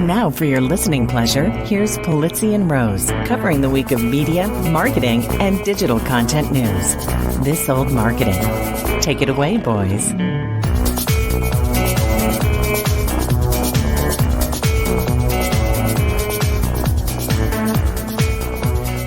And now for your listening pleasure, here's Polizzi and Rose, covering the week of media, marketing, and digital content news. This Old Marketing. Take it away, boys.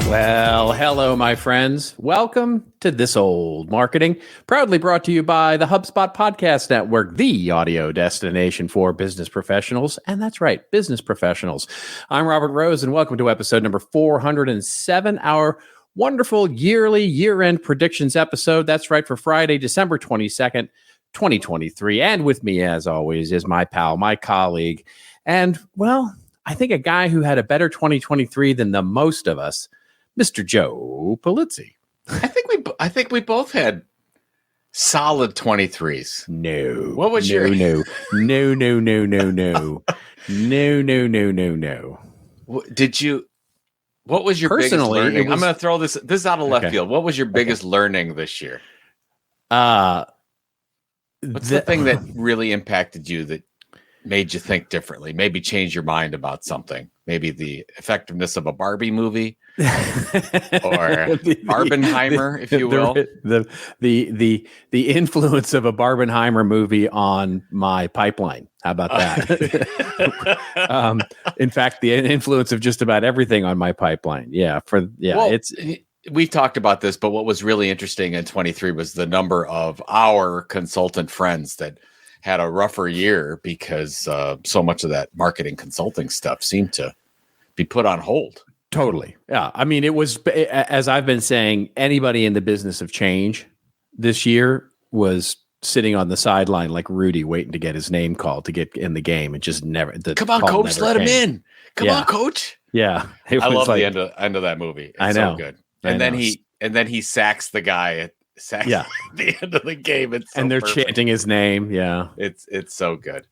Well, hello, my friends. Welcome to This Old Marketing, proudly brought to you by the HubSpot Podcast Network, the audio destination for business professionals. And that's right, business professionals. I'm Robert Rose, and welcome to episode number 407, our wonderful yearly year-end predictions episode. That's right, for Friday, December 22nd, 2023. And with me, as always, is my pal, my colleague, and, well, I think a guy who had a better 2023 than the most of us, Mr. Joe Polizzi. I think we both had solid 23s. No. What was your no. Did you? What was your Personally, biggest learning? was, I'm going to throw this is out of left field. What was your biggest learning this year? What's the thing that really impacted you that made you think differently? Maybe change your mind about something. Maybe the effectiveness of a Barbie movie, or Barbenheimer, if you will. The influence of a Barbenheimer movie on my pipeline. How about that? In fact, the influence of just about everything on my pipeline. We've talked about this, but what was really interesting in 23 was the number of our consultant friends that had a rougher year because so much of that marketing consulting stuff seemed to be put on hold. Totally. Yeah. I mean, it was, as I've been saying, anybody in the business of change this year was sitting on the sideline like Rudy, waiting to get his name called to get in the game, and just never. Come on, coach, let him in. Come on, coach. Yeah. I love the end of that movie. It's I know. So good. And then he sacks the guy at the end of the game. It's so they're perfect. chanting his name. Yeah. It's so good.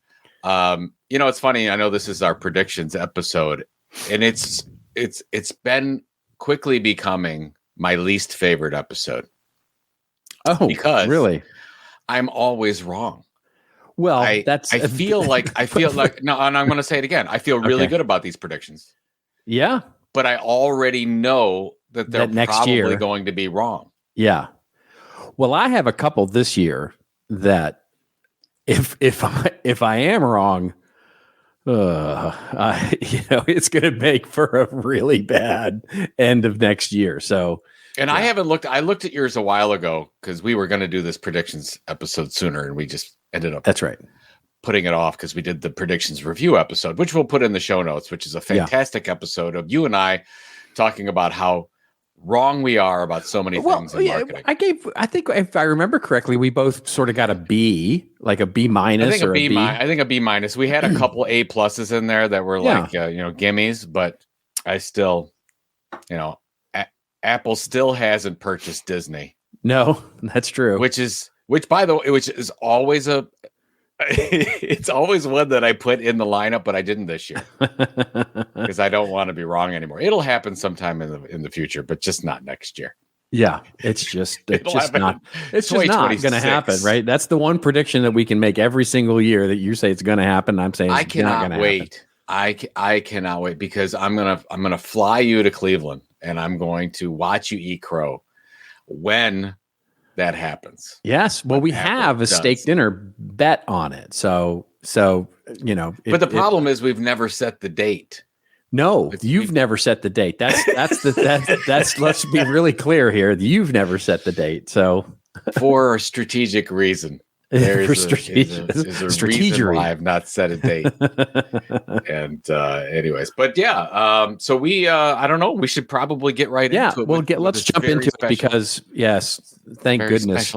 It's funny. I know this is our predictions episode, and it's been quickly becoming my least favorite episode. Oh, because really? I'm always wrong. Well, I feel like no, and I'm going to say it again. I feel really good about these predictions. Yeah. But I already know that they're probably going to be wrong. Yeah. Well, I have a couple this year that if I am wrong, it's going to make for a really bad end of next year. So, and I haven't looked. I looked at yours a while ago because we were going to do this predictions episode sooner, and we just ended up. That's right. Putting it off because we did the predictions review episode, which we'll put in the show notes, which is a fantastic episode of you and I talking about how wrong we are about so many things in marketing. I think if I remember correctly, we both sort of got a B, like a B minus. I think a B minus. We had a couple A pluses in there that were like gimmies, but I still, Apple still hasn't purchased Disney. No, that's true. Which is always it's always one that I put in the lineup, but I didn't this year because I don't want to be wrong anymore. It'll happen sometime in the future, but just not next year. Yeah, it's just not going to happen, right? That's the one prediction that we can make every single year that you say it's going to happen. I'm saying I cannot wait. I cannot wait because I'm gonna fly you to Cleveland and I'm going to watch you eat crow when that happens. Yes. Well, we have a steak dinner bet on it. So but the problem is we've never set the date. No, you've never set the date. That's let's be really clear here. You've never set the date. So for a strategic reason. There is a reason why I've not set a date. And anyways, but so we I don't know, we should probably get right into it. Well, let's jump into it because thank goodness.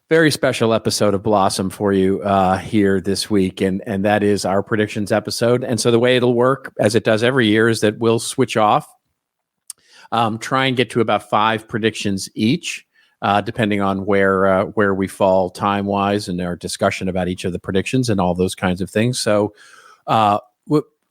Very special episode of Blossom for you here this week, and that is our predictions episode. And so the way it'll work, as it does every year, is that we'll switch off, try and get to about 5 predictions each. Depending on where we fall time-wise and our discussion about each of the predictions and all those kinds of things. So,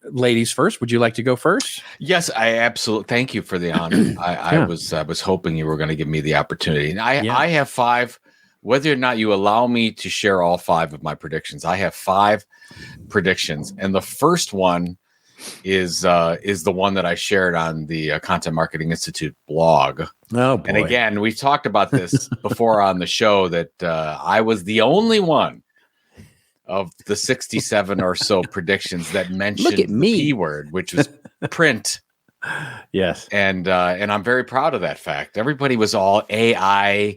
ladies first, would you like to go first? Yes, I absolutely. Thank you for the honor. I was hoping you were going to give me the opportunity. And I have 5 whether or not you allow me to share all 5 of my predictions. I have 5 predictions, and the first one is the one that I shared on the Content Marketing Institute blog. Oh, boy. And again, we've talked about this before on the show that I was the only one of the 67 or so predictions that mentioned the P word, which was print. Yes. And I'm very proud of that fact. Everybody was all AI,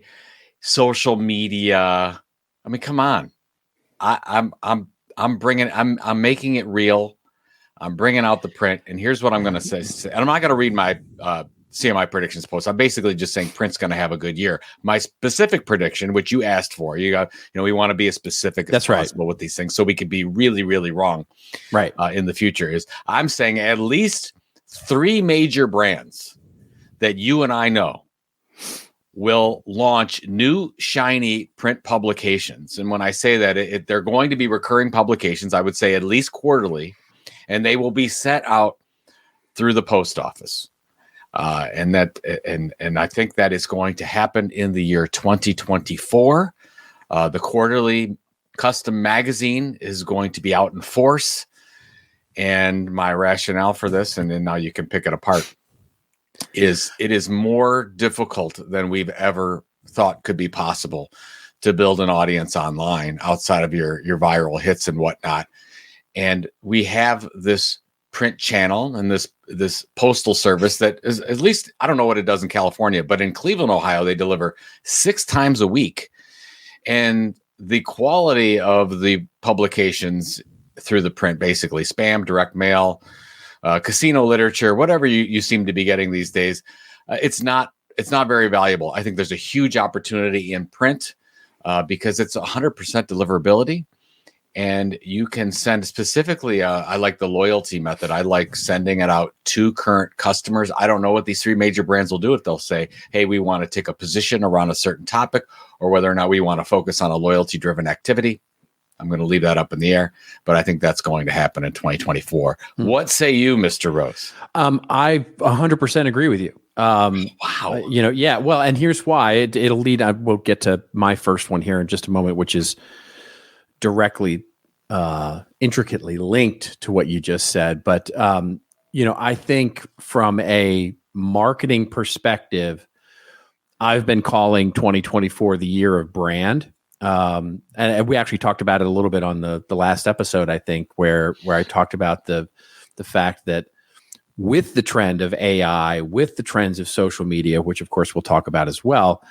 social media. I mean, come on. I'm making it real. I'm bringing out the print, and here's what I'm going to say. And I'm not going to read my CMI predictions post. I'm basically just saying print's going to have a good year. My specific prediction, which you asked for, we want to be as specific as possible with these things, so we could be really, really wrong, right? In the future, is I'm saying at least 3 major brands that you and I know will launch new shiny print publications. And when I say that, they're going to be recurring publications. I would say at least quarterly. And they will be set out through the post office, and I think that is going to happen in the year 2024. The quarterly custom magazine is going to be out in force, and my rationale for this, and then now you can pick it apart, is it is more difficult than we've ever thought could be possible to build an audience online outside of your viral hits and whatnot. And we have this print channel and this postal service that is, at least, I don't know what it does in California, but in Cleveland, Ohio, they deliver 6 times a week. And the quality of the publications through the print, basically spam, direct mail, casino literature, whatever you seem to be getting these days, it's not very valuable. I think there's a huge opportunity in print because it's 100% deliverability. And you can send specifically, I like the loyalty method. I like sending it out to current customers. I don't know what these 3 major brands will do, if they'll say, hey, we want to take a position around a certain topic, or whether or not we want to focus on a loyalty-driven activity. I'm going to leave that up in the air, but I think that's going to happen in 2024. What say you, Mr. Rose? I 100% agree with you. Wow. Yeah. Well, and here's why. It'll lead. We'll get to my first one here in just a moment, which is directly intricately linked to what you just said. But I think from a marketing perspective, I've been calling 2024 the year of brand. And we actually talked about it a little bit on the last episode, I think, where I talked about the fact that with the trend of AI, with the trends of social media, which of course we'll talk about as well,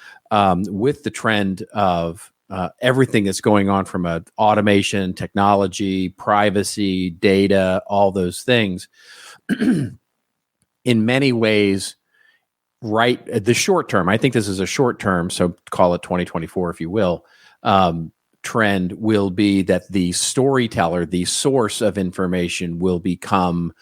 with the trend of everything that's going on from automation, technology, privacy, data, all those things, in many ways, the short term, I think this is a short term, so call it 2024, if you will, trend will be that the storyteller, the source of information, will become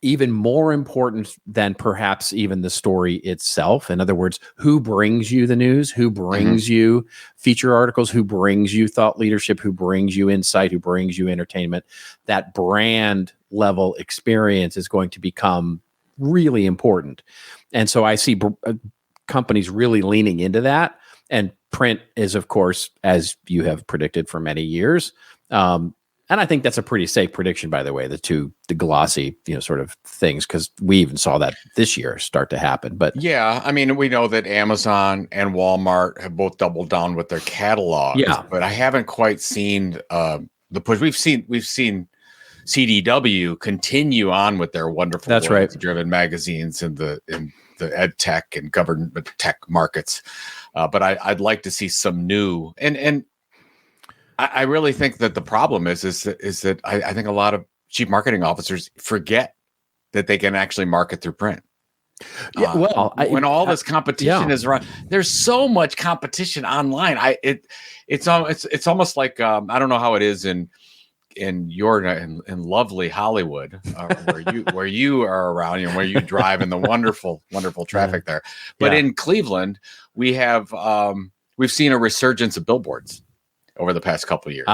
even more important than perhaps even the story itself. In other words, who brings you the news, who brings you feature articles, who brings you thought leadership, who brings you insight, who brings you entertainment. That brand level experience is going to become really important. And so I see companies really leaning into that. And print is, of course, as you have predicted for many years, and I think that's a pretty safe prediction, by the way, the glossy, sort of things, because we even saw that this year start to happen. But yeah, I mean, we know that Amazon and Walmart have both doubled down with their catalogs. Yeah, but I haven't quite seen the push. We've seen CDW continue on with their wonderful, driven magazines in the ed tech and government tech markets. But I'd like to see some new and. I really think that the problem is that I think a lot of chief marketing officers forget that they can actually market through print. Yeah, when all this competition is around, there's so much competition online. It's almost like I don't know how it is in lovely Hollywood, where you are around and where you drive in the wonderful traffic there. But in Cleveland, we've seen a resurgence of billboards over the past couple of years.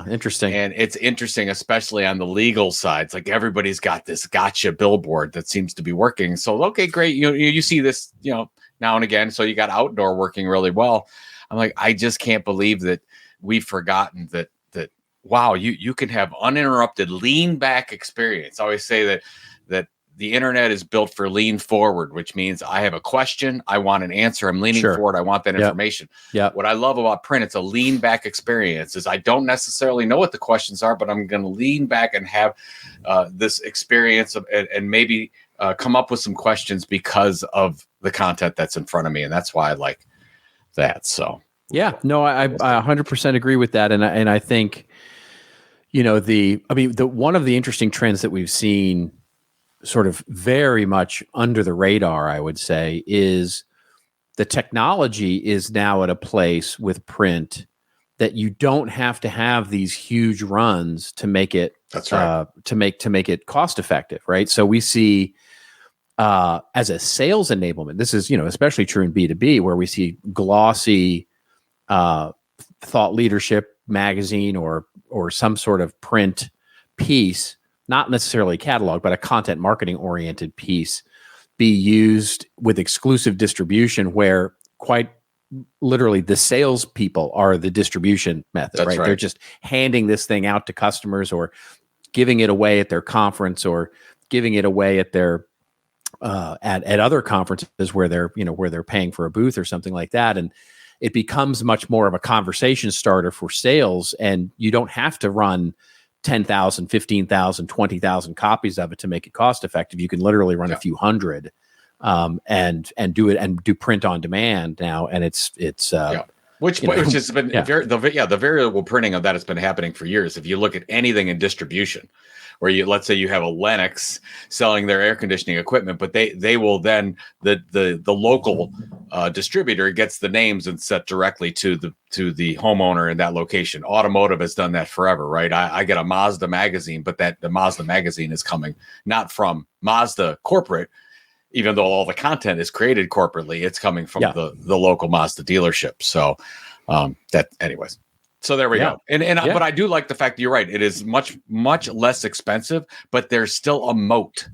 Interesting. And it's interesting, especially on the legal side. It's like everybody's got this gotcha billboard that seems to be working. So, okay, great. You see this, now and again. So you got outdoor working really well. I'm like, I just can't believe that we've forgotten that wow, you can have uninterrupted lean back experience. I always say that the internet is built for lean forward, which means I have a question, I want an answer, I'm leaning forward, I want that information. Yeah. What I love about print, it's a lean back experience, is I don't necessarily know what the questions are, but I'm going to lean back and have this experience and maybe come up with some questions because of the content that's in front of me. And that's why I like that. So, yeah, no, I 100% agree with that. And I think, one of the interesting trends that we've seen sort of very much under the radar, I would say, is the technology is now at a place with print that you don't have to have these huge runs to make it to make it cost effective, right? So we see as a sales enablement, this is especially true in B2B, where we see glossy thought leadership magazine or some sort of print piece, not necessarily a catalog, but a content marketing oriented piece, be used with exclusive distribution, where quite literally the salespeople are the distribution method. Right? They're just handing this thing out to customers, or giving it away at their conference, or giving it away at their at other conferences where they're paying for a booth or something like that. And it becomes much more of a conversation starter for sales, and you don't have to run 10,000, 15,000, 20,000 copies of it to make it cost effective. You can literally run a few hundred and do print on demand now. And it's which has been the variable printing of that has been happening for years. If you look at anything in distribution, where let's say you have a Lennox selling their air conditioning equipment, but they will then the local distributor gets the names and set directly to the homeowner in that location. Automotive has done that forever, right? I get a Mazda magazine, but the Mazda magazine is coming not from Mazda corporate, even though all the content is created corporately. It's coming from the local Mazda dealership. So anyways. So there we go. But I do like the fact that you're right. It is much, much less expensive, but there's still a moat.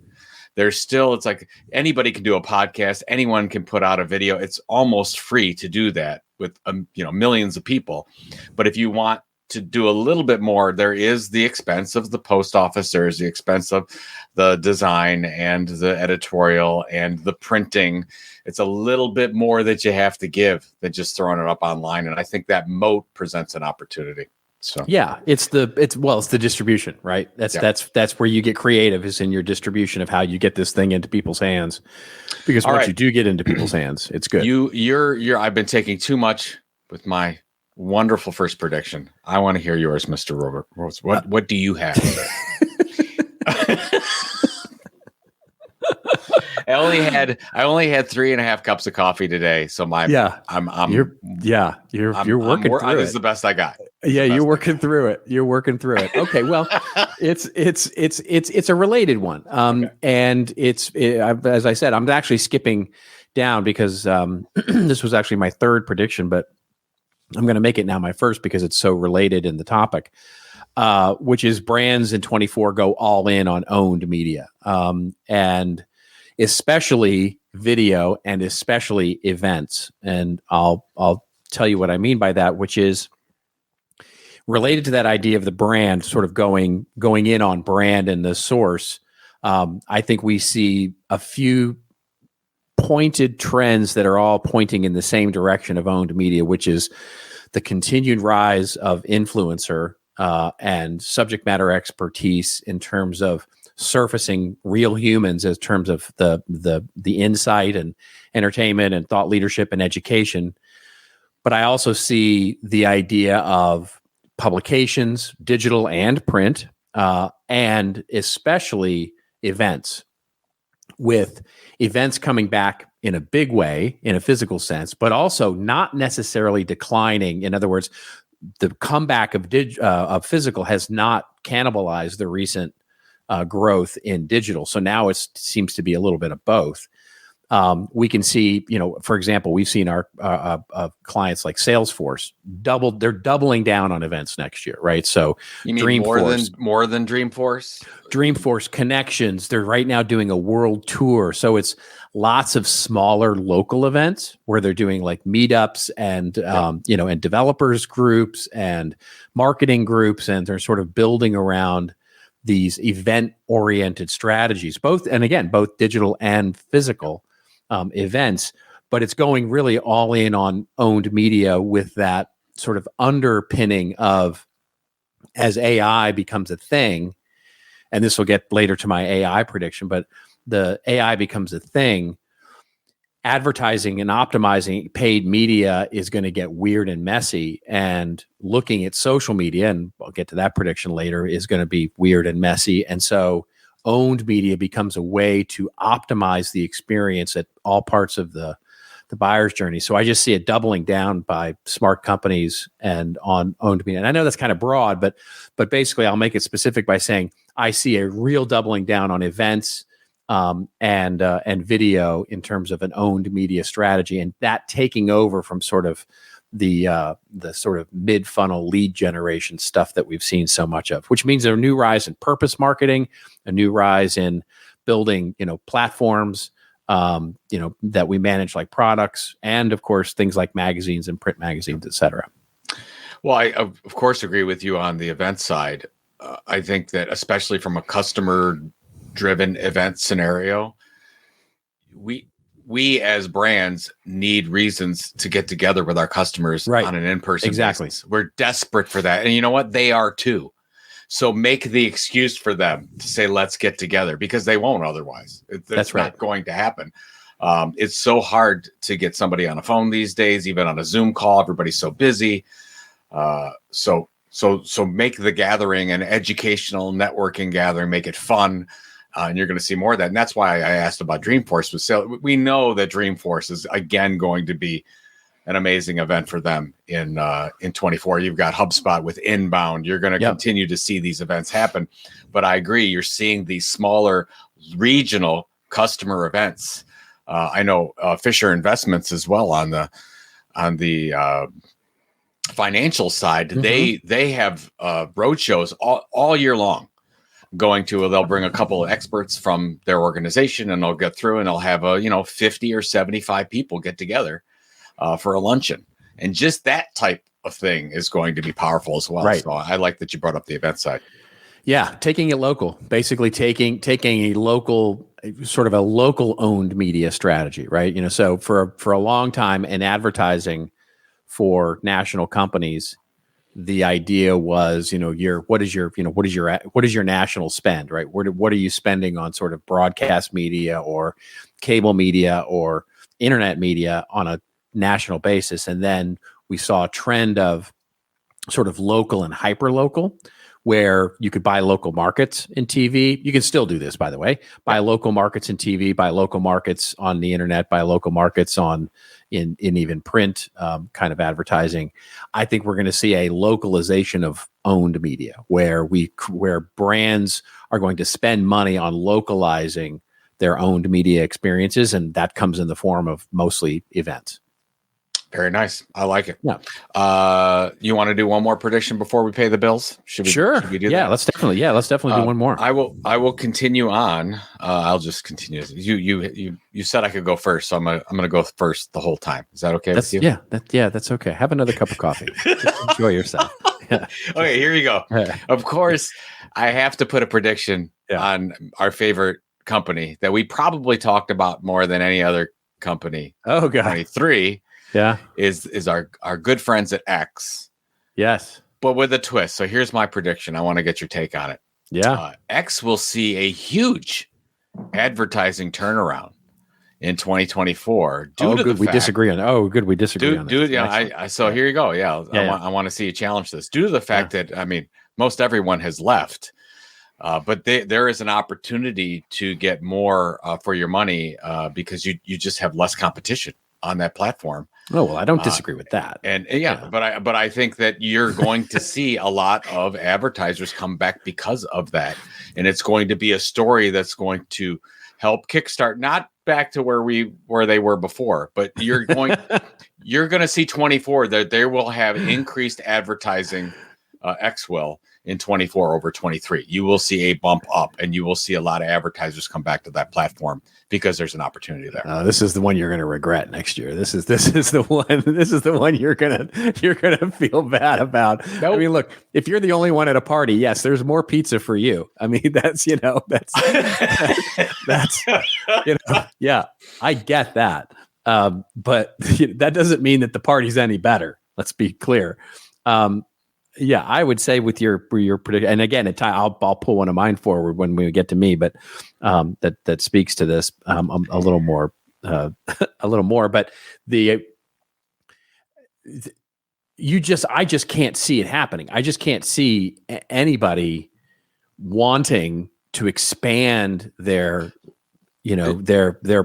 It's like anybody can do a podcast. Anyone can put out a video. It's almost free to do that with, millions of people. But if you want to do a little bit more, there is the expense of the post office. There's the expense of the design and the editorial and the printing. It's a little bit more that you have to give than just throwing it up online. And I think that moat presents an opportunity. So it's the distribution, right? That's where you get creative, is in your distribution of how you get this thing into people's hands. Because once you do get into people's hands, it's good. I've been taking too much with my wonderful first prediction. I want to hear yours, Mr. Robert Rose. What do you have? I only had 3.5 cups of coffee today, so you're working through it. This is the best I got. You're working through it. Okay, well, it's a related one. And as I said, I'm actually skipping down because this was actually my third prediction, but I'm going to make it now my first because it's so related in the topic, which is brands in 24 go all in on owned media, and especially video and especially events. And I'll tell you what I mean by that, which is related to that idea of the brand sort of going in on brand and the source. I think we see a few pointed trends that are all pointing in the same direction of owned media, which is the continued rise of influencer and subject matter expertise in terms of surfacing real humans, as terms of the insight and entertainment and thought leadership and education. But I also see the idea of publications, digital and print, and especially events, with events coming back in a big way, in a physical sense, but also not necessarily declining. In other words, the comeback of physical has not cannibalized the recent growth in digital. So now it seems to be a little bit of both. We can see, for example, we've seen our clients like Salesforce they're doubling down on events next year, right? So you mean more than Dreamforce? Dreamforce Connections, they're right now doing a world tour. So it's lots of smaller local events where they're doing like meetups and, and developers groups and marketing groups. And they're sort of building around these event-oriented strategies, both digital and physical events, but it's going really all in on owned media with that sort of underpinning of, as AI becomes a thing, and this will get later to my AI prediction, but the AI becomes a thing, advertising and optimizing paid media is going to get weird and messy, and looking at social media, and I'll get to that prediction later, is going to be weird and messy. And so owned media becomes a way to optimize the experience at all parts of the buyer's journey. So I just see it doubling down by smart companies and on owned media. And I know that's kind of broad, but basically I'll make it specific by saying I see a real doubling down on events and video in terms of an owned media strategy, and that taking over from sort of the sort of mid-funnel lead generation stuff that we've seen so much of, which means a new rise in purpose marketing, a new rise in building, platforms, that we manage like products, and of course things like magazines and print magazines, et cetera. Well, I of course agree with you on the event side. I think that especially from a customer-driven event scenario, we as brands need reasons to get together with our customers on an in-person basis. We're desperate for that. And you know what? They are too. So make the excuse for them to say, let's get together, because they won't otherwise. That's not going to happen. It's so hard to get somebody on a phone these days, even on a Zoom call. Everybody's so busy. So make the gathering an educational networking gathering, make it fun. And you're going to see more of that. And that's why I asked about Dreamforce. We know that Dreamforce is, again, going to be an amazing event for them in 24. You've got HubSpot with Inbound. You're going to continue to see these events happen. But I agree, you're seeing these smaller regional customer events. I know Fisher Investments as well on the financial side. Mm-hmm. They have roadshows all year long. They'll bring a couple of experts from their organization, and they'll get through, and they'll have 50 or 75 people get together for a luncheon. And just that type of thing is going to be powerful as well. Right. So I like that you brought up the event side. Yeah, taking it local, basically taking a local, sort of a local owned media strategy, right? So for a long time in advertising for national companies, the idea was, what is your national spend, right? What are you spending on sort of broadcast media or cable media or internet media on a national basis? And then we saw a trend of sort of local and hyper local, where you could buy local markets in TV. You can still do this, by the way. Buy local markets in TV, buy local markets on the internet, buy local markets in even print kind of advertising. I think we're going to see a localization of owned media, where brands are going to spend money on localizing their owned media experiences, and that comes in the form of mostly events. Very nice. I like it. Yeah. You want to do one more prediction before we pay the bills? Should we do that? Let's definitely do one more. I will continue on. I'll just continue. You said I could go first, so I'm gonna go first the whole time. Is that okay with you? Yeah, that's okay. Have another cup of coffee. Just enjoy yourself. Yeah. Okay, here you go. Of course, I have to put a prediction on our favorite company that we probably talked about more than any other company. Oh God. 23. Yeah, is our good friends at X. Yes, but with a twist. So here's my prediction. I want to get your take on it. Yeah, X will see a huge advertising turnaround in 2024. We disagree on that. Yeah. So here you go. Yeah, I want to see you challenge this. Due to the fact that most everyone has left. But there is an opportunity to get more for your money because you just have less competition on that platform. Oh, well, I don't disagree with that. But I think that you're going to see a lot of advertisers come back because of that. And it's going to be a story that's going to help kickstart, not back to where they were before, but you're going to see 24 that they will have increased advertising. X will in 24 over 23. You will see a bump up, and you will see a lot of advertisers come back to that platform because there's an opportunity there. This is the one you're going to regret next year. This is the one. This is the one you're gonna feel bad about. Nope. I mean, look, if you're the only one at a party, yes, there's more pizza for you. I mean, that's yeah, I get that. But that doesn't mean that the party's any better. Let's be clear. Yeah, I would say with your prediction, and again, I'll pull one of mine forward when we get to me, but that speaks to this a little more. But I just can't see it happening. I just can't see anybody wanting to expand their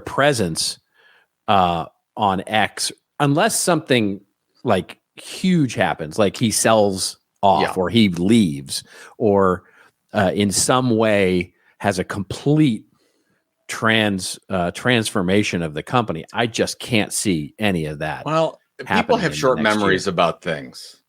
presence on X unless something like huge happens, like he sells off or he leaves or in some way has a complete transformation of the company. I just can't see any of that. Well, people have short memories about things.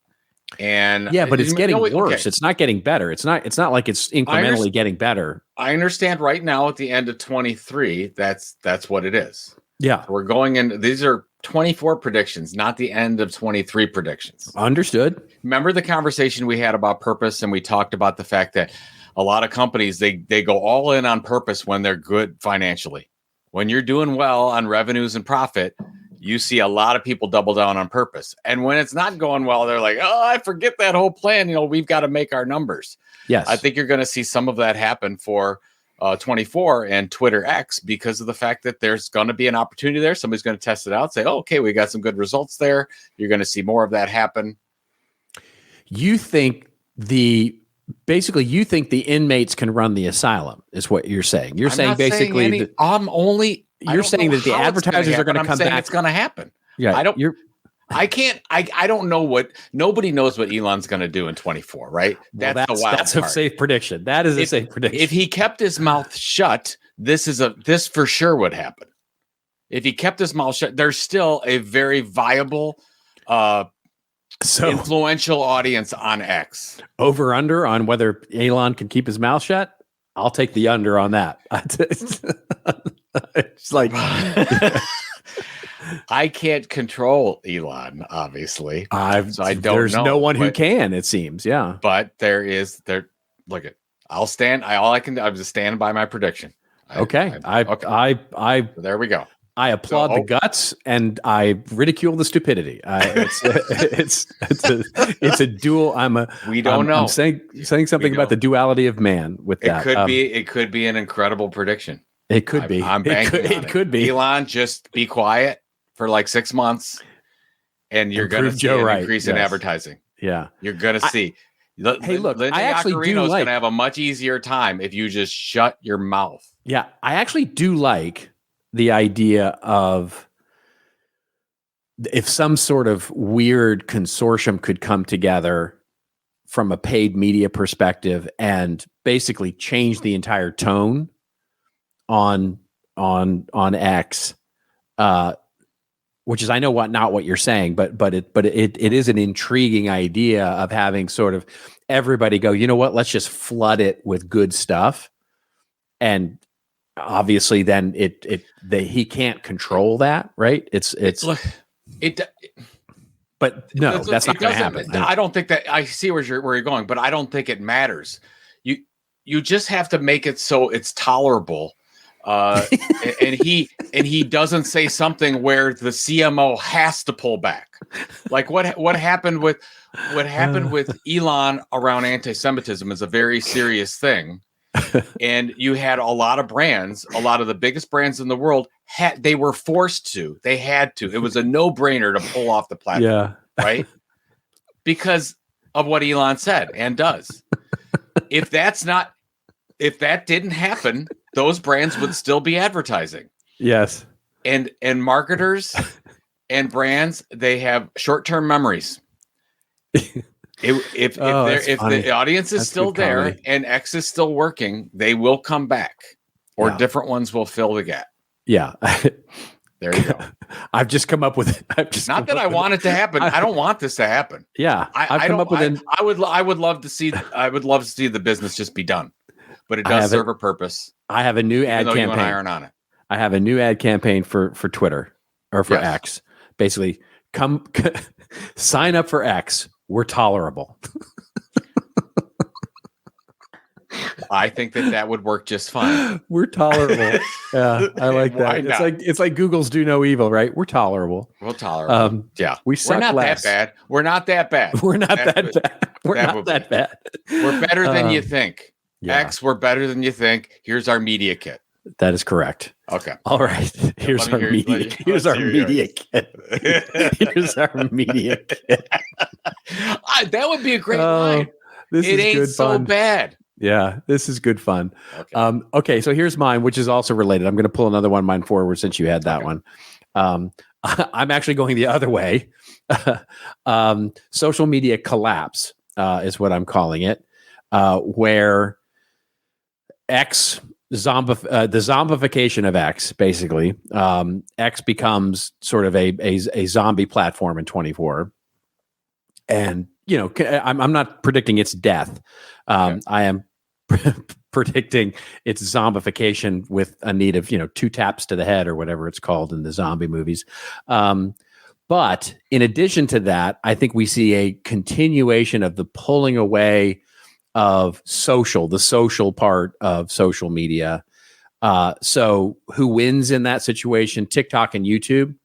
And but it's getting worse. Okay. It's not getting better. It's not like it's incrementally getting better. I understand right now at the end of 23, that's what it is. Yeah. We're going in. These are 24 predictions, not the end of 23 predictions. Understood. Remember the conversation we had about purpose, and we talked about the fact that a lot of companies, they go all in on purpose when they're good financially. When you're doing well on revenues and profit, you see a lot of people double down on purpose. And when it's not going well, they're like, oh, I forget that whole plan. We've got to make our numbers. Yes. I think you're going to see some of that happen for 24 and Twitter X because of the fact that there's going to be an opportunity there. Somebody's going to test it out, say, oh, okay, we got some good results there. You're going to see more of that happen. You think the inmates can run the asylum is what you're saying. You're saying basically you're saying that the advertisers are going to come back. It's going to happen. Yeah. I don't know nobody knows what Elon's going to do in 24, right? Well, that's a safe prediction. That is a safe prediction. If he kept his mouth shut, this for sure would happen. If he kept his mouth shut, there's still a very viable, influential audience on X. Over under on whether Elon can keep his mouth shut. I'll take the under on that. It's like I can't control Elon, obviously. I don't know. There's no one who can, it seems. Yeah. But look at, I'll stand. I'm just standing by my prediction. Okay. There we go. I applaud the guts and I ridicule the stupidity. It's a dual. We don't know. I'm saying something about the duality of man with that. It could be an incredible prediction. It could be. I'm banking on it. It could be. Elon, just be quiet for like 6 months, and you're going to see an increase in advertising. Yeah, you're going to see. Hey, look, Lindsay I actually Iaccarino's going to have a much easier time if you just shut your mouth. Yeah, I actually do like the idea of if some sort of weird consortium could come together from a paid media perspective and basically change the entire tone on X, which is, I know not what you're saying, but it is an intriguing idea of having sort of everybody go, you know what, let's just flood it with good stuff. And obviously then he can't control that, right? But no, that's not going to happen. I don't think that. I see where you're going, but I don't think it matters. You just have to make it so it's tolerable. And he doesn't say something where the CMO has to pull back. Like what happened with Elon around anti-Semitism is a very serious thing. And you had a lot of brands, a lot of the biggest brands in the world they were forced to. They had to. It was a no-brainer to pull off the platform. Yeah. Right? Because of what Elon said and does. If that didn't happen, those brands would still be advertising. Yes. And marketers and brands, they have short-term memories. If the audience is still there and X is still working, they will come back. or different ones will fill the gap. Yeah. There you go. I've just come up with. Not that I want it to happen. I don't want this to happen. Yeah, I would love to see. I would love to see the business just be done, but it does serve a purpose. I have a new ad campaign. You and I aren't on it. I have a new ad campaign for Twitter or for X. Basically, come sign up for X. We're tolerable. I think that would work just fine. We're tolerable. Yeah, I like that. It's like Google's do no evil, right? We're tolerable. We're tolerable. We suck. We're not less. that bad. We're not that bad. We're not that bad. We're not that bad. We're better than you think. Yeah. X, we're better than you think. Here's our media kit. That is correct. Okay. All right. Here's our media kit. Here's our media kit. That would be a great line. It ain't so bad. Yeah, this is good fun. Okay, so here's mine, which is also related. I'm going to pull another one of mine forward since you had that one. I'm actually going the other way. Social media collapse is what I'm calling it, where X the zombification of X, basically. X becomes sort of a zombie platform in 24. And, I'm not predicting its death. I am predicting its zombification with a need of, 2 taps to the head or whatever it's called in the zombie movies. But in addition to that, I think we see a continuation of the pulling away of the social part of social media. So who wins in that situation? TikTok and YouTube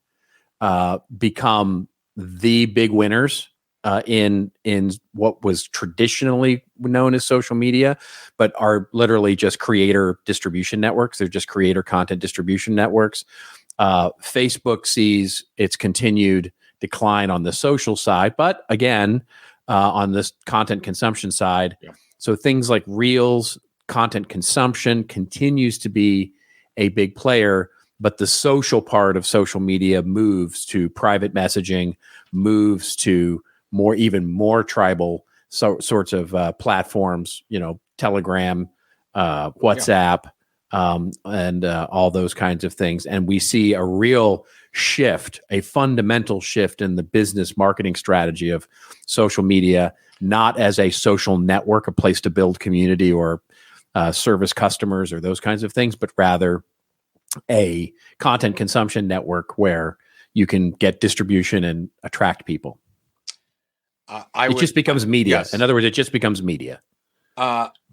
become the big winners in what was traditionally known as social media, but are literally just creator distribution networks. They're just creator content distribution networks. Facebook sees its continued decline on the social side, but again, on this content consumption side. Yeah. So things like Reels, content consumption continues to be a big player, but the social part of social media moves to private messaging, moves to even more tribal sorts of platforms, Telegram, WhatsApp, and all those kinds of things. And we see a real shift, a fundamental shift in the business marketing strategy of social media, not as a social network, a place to build community or service customers or those kinds of things, but rather a content consumption network where you can get distribution and attract people. It just becomes media. Yes. In other words, it just becomes media.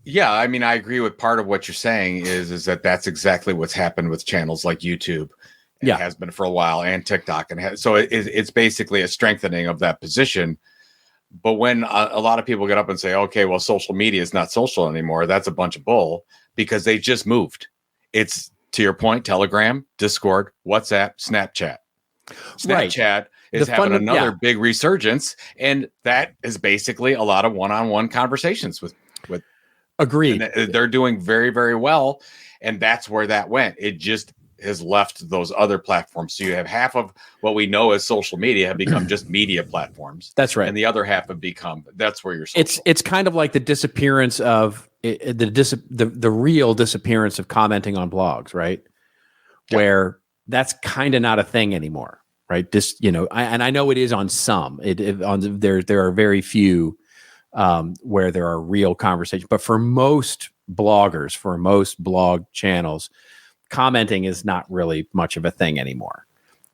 Yeah, I mean, I agree with part of what you're saying is that that's exactly what's happened with channels like YouTube. It has been for a while, and TikTok, so it's basically a strengthening of that position. But when a lot of people get up and say, "Okay, well, social media is not social anymore," that's a bunch of bull because they just moved. It's, to your point, Telegram, Discord, WhatsApp, Snapchat. Snapchat is having another big resurgence, and that is basically a lot of one-on-one conversations with. Agreed. And they're doing very, very well, and that's where that went. It just has left those other platforms. So you have half of what we know as social media have become just media platforms. That's right. And the other half have become, that's where you're social. It's kind of like the disappearance of the real disappearance of commenting on blogs, right? Yeah. Where that's kind of not a thing anymore, right? And I know it is on some. There are very few where there are real conversations, but for most bloggers, for most blog channels, commenting is not really much of a thing anymore.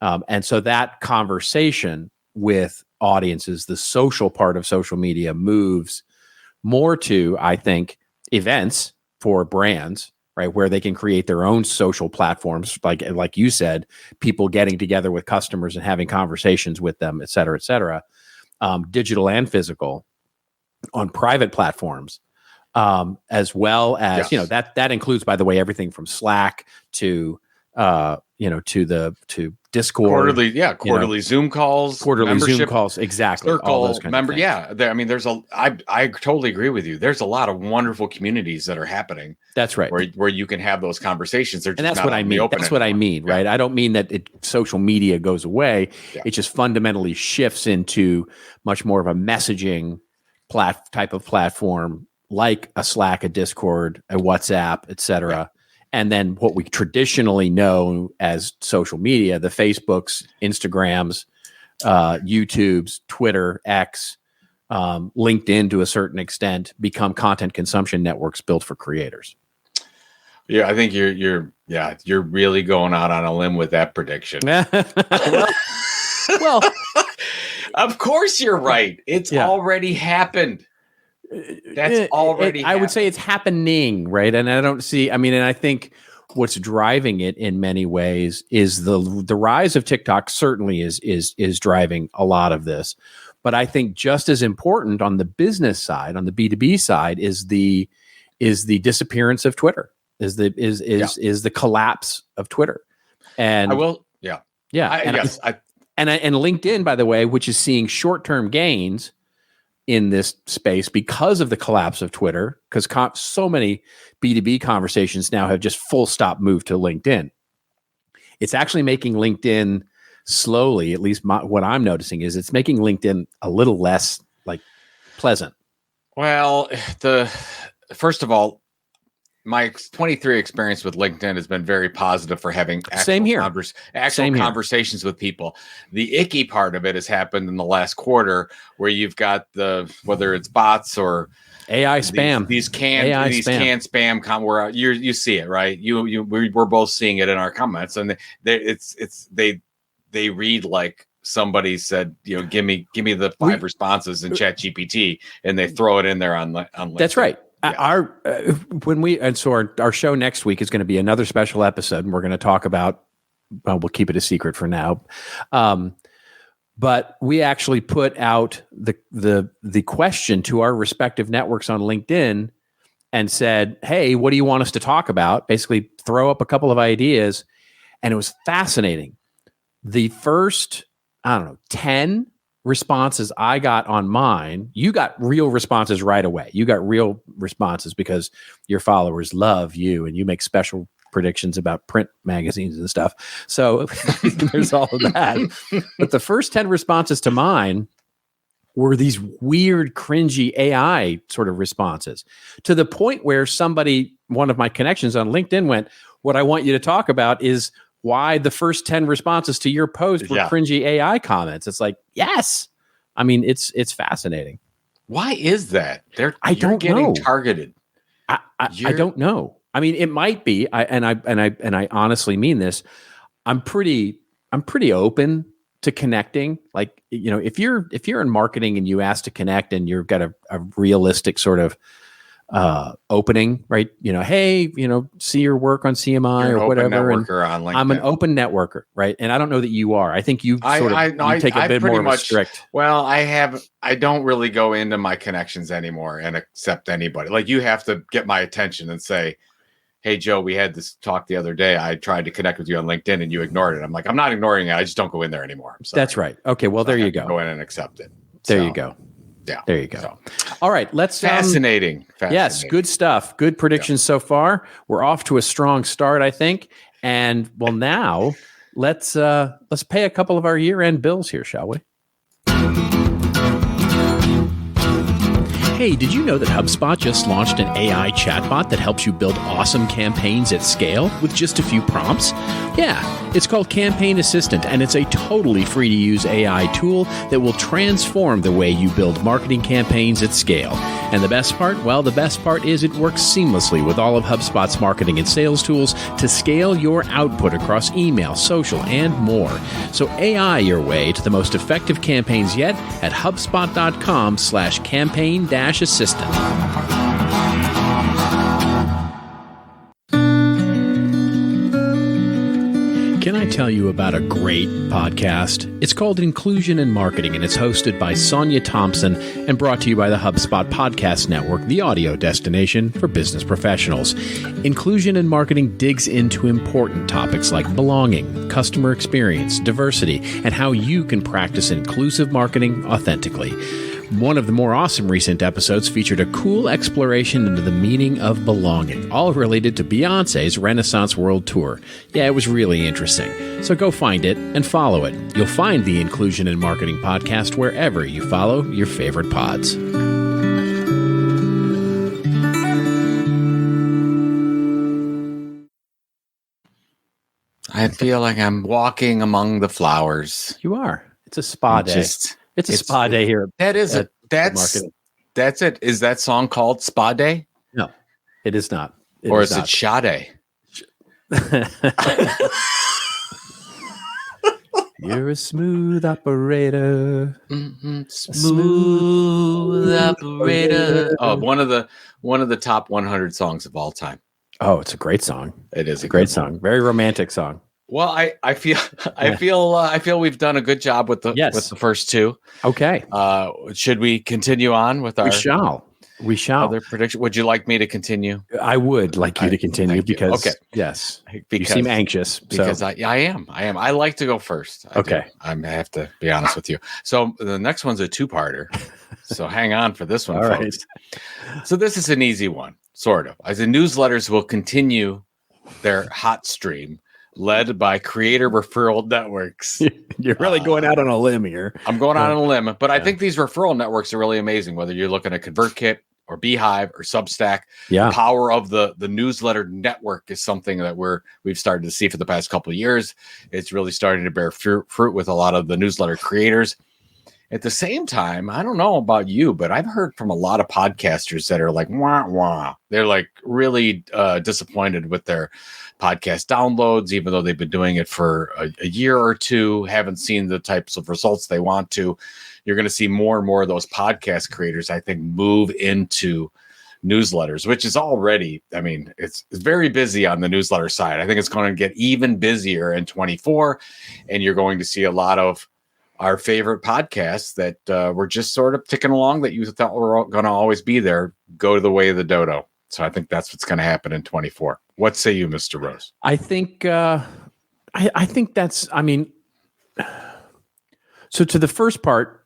And so that conversation with audiences, the social part of social media, moves more to, I think, events for brands, right? Where they can create their own social platforms, like you said, people getting together with customers and having conversations with them, et cetera, digital and physical, on private platforms, as well as, that includes, by the way, everything from Slack to Discord, quarterly Zoom calls, Zoom calls, exactly. Circle, all those kinds of things. I totally agree with you. There's a lot of wonderful communities that are happening. That's right. Where you can have those conversations. And that's what I mean. That's what I mean, right? I don't mean that social media goes away. Yeah. It just fundamentally shifts into much more of a messaging type of platform, like a Slack, a Discord, a WhatsApp, et cetera. and then what we traditionally know as social media, the Facebooks, Instagrams, YouTubes, Twitter, X, LinkedIn to a certain extent, become content consumption networks built for creators. Yeah, I think you're really going out on a limb with that prediction. Well, of course you're right. It's already happened. That's already happened. I would say it's happening, right? And I don't see, and I think what's driving it in many ways is the rise of TikTok certainly is driving a lot of this. But I think just as important on the business side, on the B2B side, is the disappearance of Twitter, is the collapse of Twitter. And and LinkedIn, by the way, which is seeing short-term gains in this space because of the collapse of Twitter, because so many B2B conversations now have just full stop moved to LinkedIn. It's actually making LinkedIn slowly, at least what I'm noticing is it's making LinkedIn a little less pleasant. Well, first of all, my 23 experience with LinkedIn has been very positive for having actual conversations with people. The icky part of it has happened in the last quarter, where you've got whether it's bots or AI spam, these canned spam where you see it, right? We're both seeing it in our comments, and they read like somebody said, give me the 5 responses in ChatGPT, and they throw it in there on LinkedIn. That's right. Yeah. Our show next week is going to be another special episode, and we're going to talk about. We'll keep it a secret for now, but we actually put out the question to our respective networks on LinkedIn and said, "Hey, what do you want us to talk about?" Basically, throw up a couple of ideas, and it was fascinating. The first, 10 responses I got on mine, you got real responses right away. You got real responses because your followers love you and you make special predictions about print magazines and stuff. So there's all of that. But the first 10 responses to mine were these weird, cringy AI sort of responses, to the point where one of my connections on LinkedIn went, "What I want you to talk about is why the first 10 responses to your post were cringy AI comments." It's like, yes. It's fascinating. Why is that? You're getting know. Targeted. I don't know. It might be. I honestly mean this. I'm pretty open to connecting. If you're in marketing and you ask to connect and you've got a realistic sort of opening, right? Hey, see your work on CMI or whatever. And I'm an open networker, right? And I don't know that you are. I think you take a bit more of a strict. Well, I don't really go into my connections anymore and accept anybody. Like, you have to get my attention and say, "Hey, Joe, we had this talk the other day. I tried to connect with you on LinkedIn and you ignored it." I'm like, "I'm not ignoring it. I just don't go in there anymore." I'm sorry. That's right. Okay. Well, there you go. Go in and accept it. There you go. Yeah. There you go. So, all right. Let's fascinating. Yes. Good stuff. Good predictions so far. We're off to a strong start, I think. And now let's pay a couple of our year-end bills here, shall we? Hey, did you know that HubSpot just launched an AI chatbot that helps you build awesome campaigns at scale with just a few prompts? Yeah, it's called Campaign Assistant, and it's a totally free-to-use AI tool that will transform the way you build marketing campaigns at scale. And the best part? Well, the best part is it works seamlessly with all of HubSpot's marketing and sales tools to scale your output across email, social, and more. So AI your way to the most effective campaigns yet at HubSpot.com/campaign-assistant. Can I tell you about a great podcast? It's called Inclusion in Marketing, and it's hosted by Sonia Thompson and brought to you by the HubSpot Podcast Network, the audio destination for business professionals. Inclusion in Marketing digs into important topics like belonging, customer experience, diversity, and how you can practice inclusive marketing authentically. One of the more awesome recent episodes featured a cool exploration into the meaning of belonging, all related to Beyoncé's Renaissance World Tour. Yeah, it was really interesting. So go find it and follow it. You'll find the Inclusion in Marketing podcast wherever you follow your favorite pods. feel like I'm walking among the flowers. You are. It's a spa day. It's a spa day here. That's it. Is that song called Spa Day? No, it is not. Or is it Sade? You're a smooth operator. Mm-hmm. Smooth operator. Oh, one of the top 100 songs of all time. Oh, it's a great song. It is a great song. Very romantic song. Well, I feel we've done a good job with the first two. Okay. Should we continue on with our? We shall. Other prediction. Would you like me to continue? I would like you to continue because okay. Yes, because, you seem anxious. Because I am. I like to go first. I have to be honest with you. So the next one's a two-parter. So hang on for this one, folks. Right. So this is an easy one, sort of. As the newsletters will continue their hot stream, led by creator referral networks. You're really going out on a limb here. I'm going out on a limb, but I think these referral networks are really amazing. Whether you're looking at ConvertKit or Beehive or Substack, the power of the newsletter network is something that we've started to see for the past couple of years. It's really starting to bear fruit with a lot of the newsletter creators. At the same time, I don't know about you, but I've heard from a lot of podcasters that are like, wah, wah. They're like really disappointed with their podcast downloads, even though they've been doing it for a year or two, haven't seen the types of results they want to. You're going to see more and more of those podcast creators, I think, move into newsletters, which is already, I mean, it's very busy on the newsletter side. I think it's going to get even busier in 24, and you're going to see a lot of our favorite podcasts that were just sort of ticking along that you thought were going to always be there, go to the way of the dodo. So I think that's what's going to happen in 24. What say you, Mr. Rose? I think I think that's, I mean, so to the first part,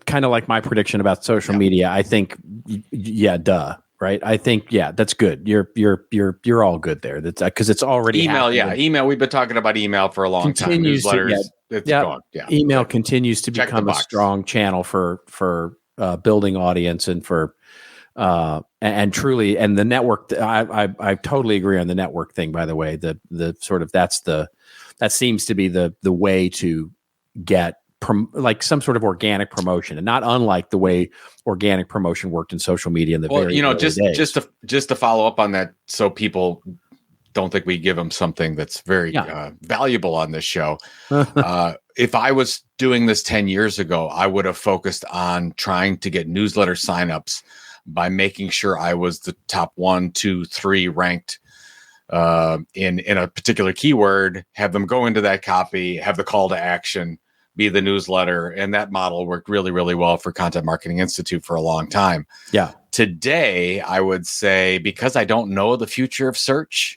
kind of like my prediction about social media, I think, right? I think, that's good. You're all good there. That's because it's already email. happened. Email. We've been talking about email for a long time. Newsletters. It's gone. Yeah. Email continues to become a strong channel for building audience and for and truly, and the network. I totally agree on the network thing. By the way, the sort of that seems to be the way to get like some sort of organic promotion, and not unlike the way organic promotion worked in social media in the very early days. just to follow up on that, so people don't think we give them something that's very valuable on this show. If I was doing this 10 years ago, I would have focused on trying to get newsletter signups by making sure I was the top 1, 2, 3 ranked in a particular keyword, have them go into that copy, have the call to action, be the newsletter. And that model worked really, really well for Content Marketing Institute for a long time. Yeah. Today, I would say, because I don't know the future of search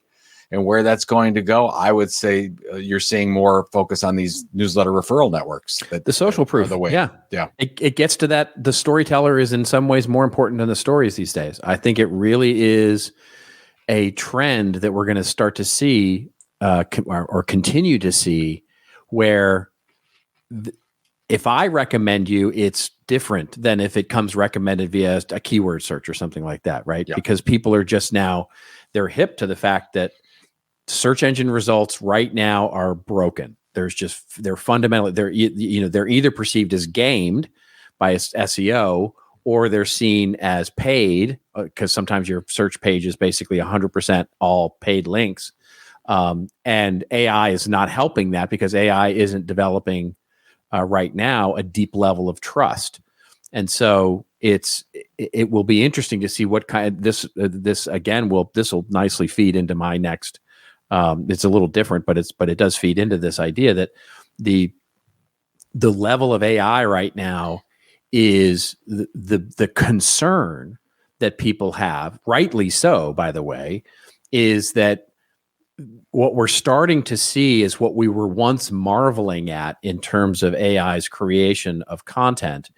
and where that's going to go, I would say you're seeing more focus on these newsletter referral networks. The social proof. The way. Yeah. It gets to that. The storyteller is in some ways more important than the stories these days. I think it really is a trend that we're going to start to see or continue to see, where if I recommend you, it's different than if it comes recommended via a keyword search or something like that, right? Yeah. Because people are just now, they're hip to the fact that search engine results right now are broken. They're fundamentally, they're either perceived as gamed by SEO, or they're seen as paid, because sometimes your search page is basically 100% all paid links. And AI is not helping that, because AI isn't developing right now a deep level of trust. And so it will be interesting to see what kind of this will nicely feed into my next. It's a little different, but it does feed into this idea that the level of AI right now is the concern that people have, rightly so, by the way, is that what we're starting to see is what we were once marveling at in terms of AI's creation of content.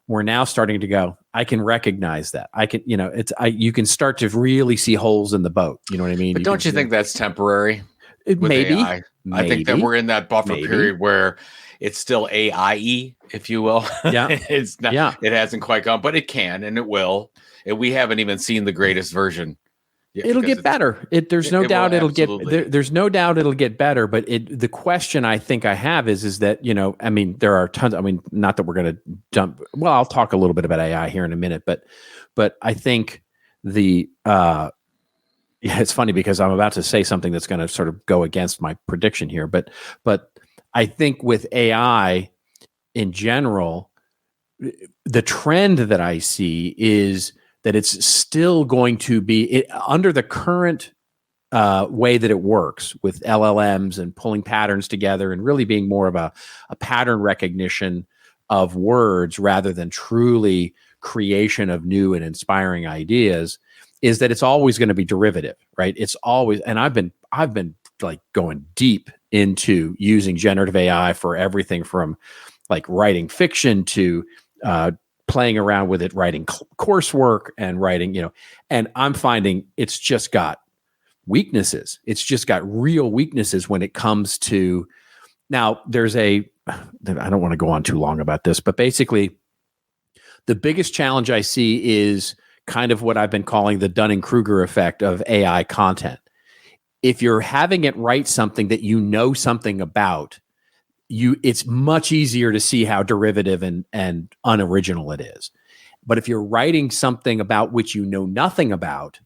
We're now starting to go, I can recognize that. I can, you can start to really see holes in the boat. You know what I mean? But don't you think that's temporary? Maybe. AI? I think that we're in that buffer period where it's still AI-y, if you will. Yeah. It's not, It hasn't quite gone, but it can, and it will. And we haven't even seen the greatest version It'll get better. There's no doubt it'll get better. But the question I think I have is that, I mean, there are tons. I mean, not that we're going to jump. Well, I'll talk a little bit about AI here in a minute, but I think it's funny because I'm about to say something that's going to sort of go against my prediction here. But I think with AI in general, the trend that I see is that it's still going to be under the current way that it works with LLMs and pulling patterns together and really being more of a pattern recognition of words rather than truly creation of new and inspiring ideas, is that it's always going to be derivative, right? It's always, and I've been like going deep into using generative AI for everything from like writing fiction to playing around with it, writing coursework and writing, and I'm finding it's just got weaknesses. It's just got real weaknesses when it comes to, now there's I don't want to go on too long about this, but basically the biggest challenge I see is kind of what I've been calling the Dunning-Kruger effect of AI content. If you're having it write something that you know something about, it's much easier to see how derivative and unoriginal it is. But if you're writing something about which you know nothing about,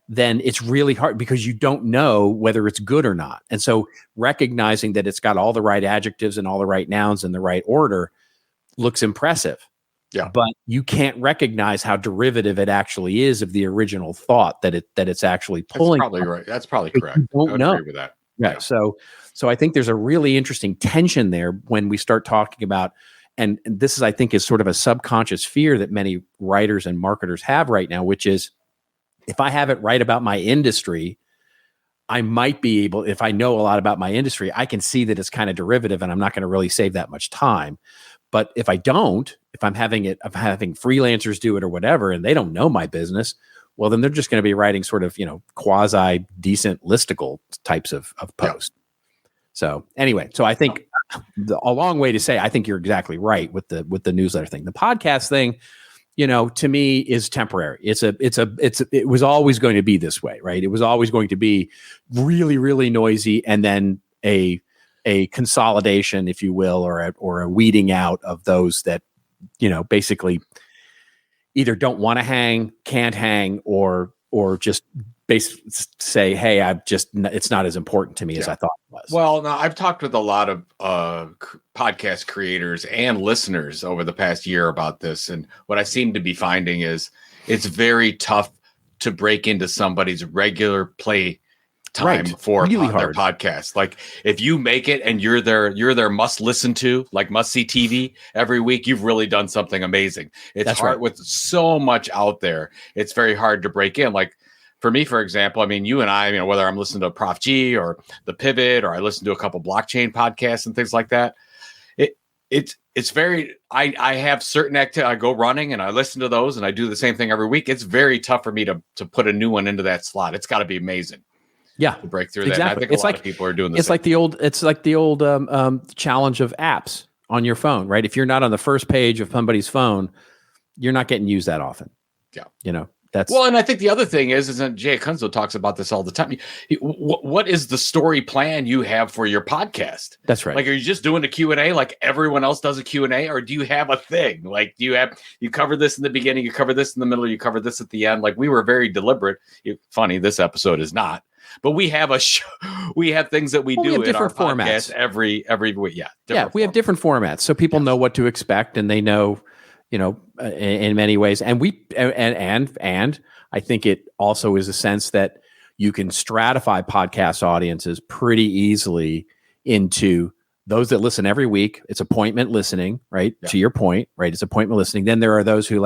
then it's really hard because you don't know whether it's good or not. And so recognizing that it's got all the right adjectives and all the right nouns in the right order looks impressive. Yeah. But you can't recognize how derivative it actually is of the original thought that it's actually pulling. That's probably right. That's probably correct. I don't know. Agree with that. Yeah. So I think there's a really interesting tension there when we start talking about, and this is, I think, is sort of a subconscious fear that many writers and marketers have right now, which is if I have it right about my industry, I might be able, if I know a lot about my industry, I can see that it's kind of derivative and I'm not going to really save that much time. But if I don't, if I'm having freelancers do it or whatever, and they don't know my business, well, then they're just going to be writing sort of, quasi decent listicle types of posts. Yeah. So anyway, so I think a long way to say, I think you're exactly right with the newsletter thing. The podcast thing, to me is temporary. It was always going to be this way, right? It was always going to be really, really noisy, and then a consolidation, if you will, or a weeding out of those that, basically either don't want to hang, can't hang, or just basically say, hey, it's not as important to me as I thought it was. Well, now I've talked with a lot of podcast creators and listeners over the past year about this. And what I seem to be finding is it's very tough to break into somebody's regular play time for really their podcast. Like if you make it and you're their must listen to, like must see TV every week, you've really done something amazing. It's hard with so much out there. It's very hard to break in. Like for me, for example, I mean, you and I, whether I'm listening to Prof G or The Pivot, or I listen to a couple blockchain podcasts and things like that, it's very, I have certain I go running and I listen to those and I do the same thing every week. It's very tough for me to put a new one into that slot. It's got to be amazing. Yeah, to break through that. And I think a lot of people are doing this. It's like the old challenge of apps on your phone, right? If you're not on the first page of somebody's phone, you're not getting used that often. Yeah, and I think the other thing is that Jay Kunzo talks about this all the time. What is the story plan you have for your podcast? That's right. Like, are you just doing a Q&A like everyone else does a Q&A, or do you have a thing? Like, you cover this in the beginning, you cover this in the middle, you cover this at the end? Like, we were very deliberate. Funny, this episode is not. But we have a show. We have things that we do in our podcast every week. Yeah, we have different formats, so people know what to expect, and they know, in many ways. And and I think it also is a sense that you can stratify podcast audiences pretty easily into those that listen every week. It's appointment listening, right? Yeah. To your point, right? It's appointment listening. Then there are those who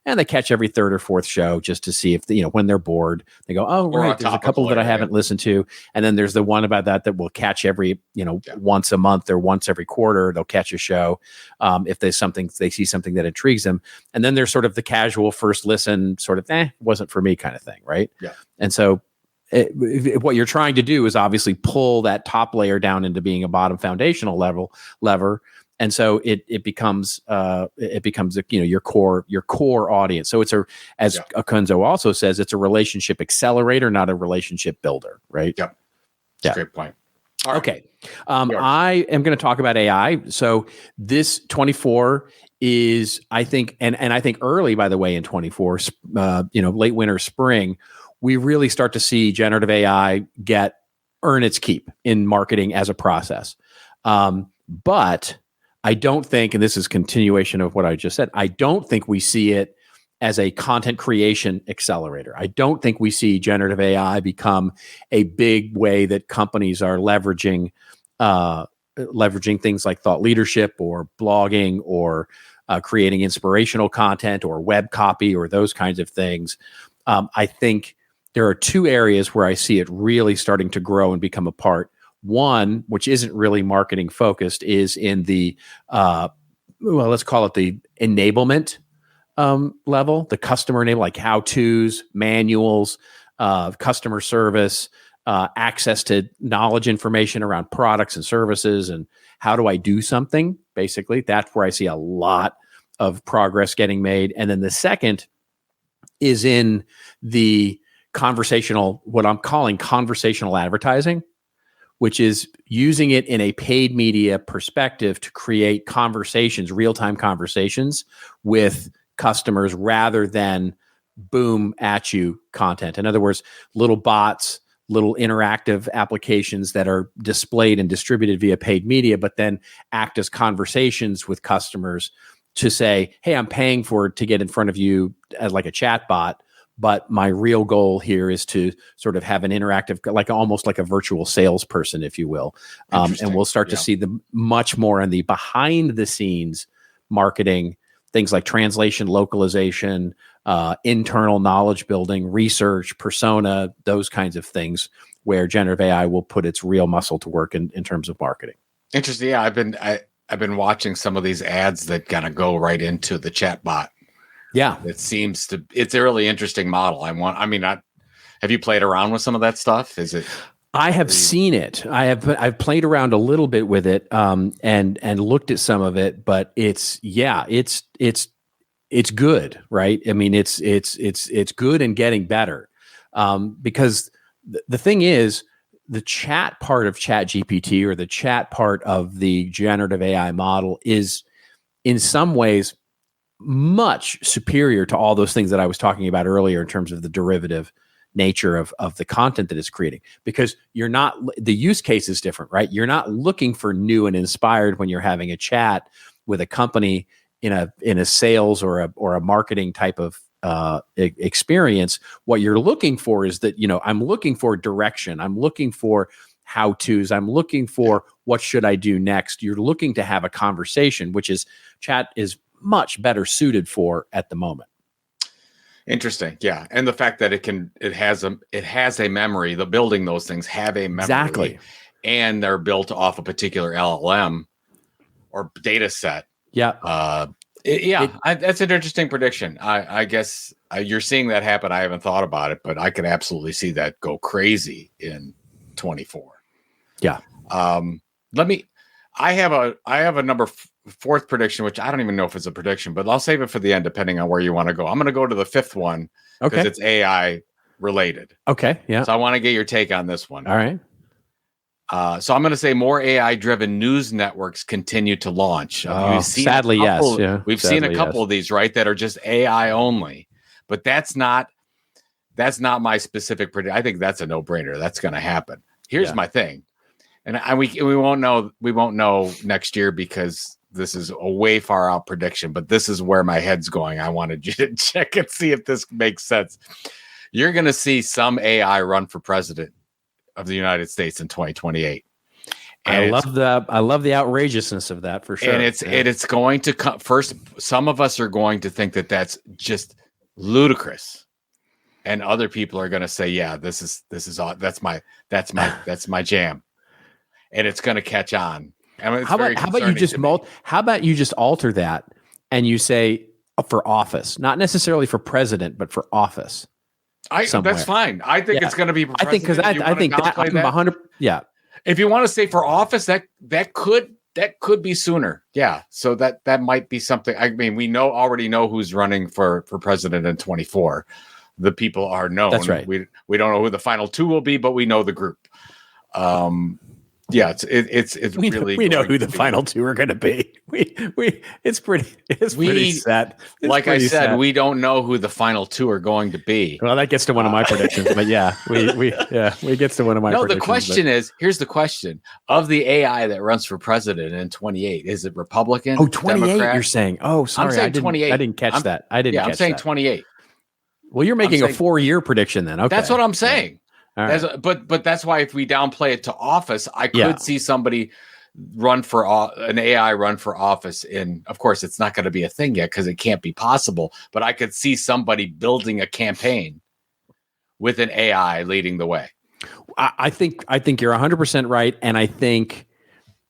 they catch every third or fourth show just to see if, when they're bored, they go, oh, right, there's a couple that I haven't listened to. And then there's the one about that will catch every, once a month or once every quarter, they'll catch a show. If they see something that intrigues them. And then there's sort of the casual first listen sort of, wasn't for me kind of thing. Right. Yeah. And so what you're trying to do is obviously pull that top layer down into being a bottom foundational lever. And so it becomes your core audience. So as Akunzo also says, it's a relationship accelerator, not a relationship builder, right? Yep. Yeah. Great point. Right. Okay. I am going to talk about AI. So this 24 is, I think, and I think early, by the way, in 24, late winter, spring, we really start to see generative AI earn its keep in marketing as a process. But I don't think, and this is continuation of what I just said, I don't think we see it as a content creation accelerator. I don't think we see generative AI become a big way that companies are leveraging things like thought leadership or blogging or creating inspirational content or web copy or those kinds of things. I think there are two areas where I see it really starting to grow and become a part. One, which isn't really marketing focused, is in the, let's call it the enablement level, the customer enable, like how-tos, manuals, customer service, access to knowledge information around products and services, and how do I do something, basically. That's where I see a lot of progress getting made. And then the second is in the what I'm calling conversational advertising, which is using it in a paid media perspective to create conversations, real-time conversations with customers rather than boom at you content. In other words, little bots, little interactive applications that are displayed and distributed via paid media, but then act as conversations with customers to say, hey, I'm paying to get in front of you as like a chat bot, but my real goal here is to sort of have an interactive, almost like a virtual salesperson, if you will. And we'll start to see much more in the behind the scenes marketing, things like translation, localization, internal knowledge building, research, persona, those kinds of things where generative AI will put its real muscle to work in terms of marketing. Interesting. Yeah, I've been watching some of these ads that kind of go right into the chat bot. Yeah, it's a really interesting model. Have you played around with some of that stuff? I have seen it. I've played around a little bit with it, and looked at some of it, but it's good, right? I mean, it's good and getting better, because the thing is, the chat part of ChatGPT or the chat part of the generative AI model is in some ways much superior to all those things that I was talking about earlier in terms of the derivative nature of the content that it's creating, because the use case is different, right? You're not looking for new and inspired when you're having a chat with a company in a sales or a marketing type of experience. What you're looking for is that, I'm looking for direction. I'm looking for how-tos. I'm looking for what should I do next. You're looking to have a conversation, which is chat is much better suited for at the moment. Interesting. Yeah. And the fact that it has a memory, the building those things have a memory. Exactly. And they're built off a particular LLM or data set. Yeah. That's an interesting prediction. I guess you're seeing that happen. I haven't thought about it, but I could absolutely see that go crazy in 24. Yeah. I have a number fourth prediction, which I don't even know if it's a prediction, but I'll save it for the end, depending on where you want to go. I'm going to go to the fifth one because it's AI related. Okay. Yeah. So I want to get your take on this one. All right. So I'm going to say more AI-driven news networks continue to launch. Sadly, yes. Yeah. We've seen a couple of these, right, that are just AI only, but that's not my specific prediction. I think that's a no-brainer. That's going to happen. Here's my thing, and we won't know next year because this is a way far out prediction. But this is where my head's going. I wanted you to check and see if this makes sense. You're going to see some AI run for president of the United States in 2028. And I love the outrageousness of that, for sure. And it's going to come first. Some of us are going to think that that's just ludicrous, and other people are going to say, "Yeah, this is that's my jam," and it's going to catch on. How about you just alter that and you say for office, not necessarily for president, but for office. That's fine. I think it's going to be. I think because I think that I'm 100. Yeah. If you want to say for office, that could that could be sooner. Yeah. So that might be something. I mean, we already know who's running for president in 24. The people are known. That's right. We don't know who the final two will be, but we know the group. Yeah, it's we really know who the final two are going to be. It's pretty set. Like I said, we don't know who the final two are going to be. Well, that gets to one of my predictions, but yeah, we gets to one of my. No, the question is, here's the question: of the AI that runs for president in 28, is it Republican? Oh, 28. Democrat? You're saying? Oh, sorry, I'm saying 28. I didn't catch that. I'm saying 28. Well, you're making a 4-year prediction then. Okay, that's what I'm saying. Right. But that's why if we downplay it to office, I could see somebody run for an AI run for office. Of course, it's not going to be a thing yet because it can't be possible. But I could see somebody building a campaign with an AI leading the way. I think you're 100% right, and I think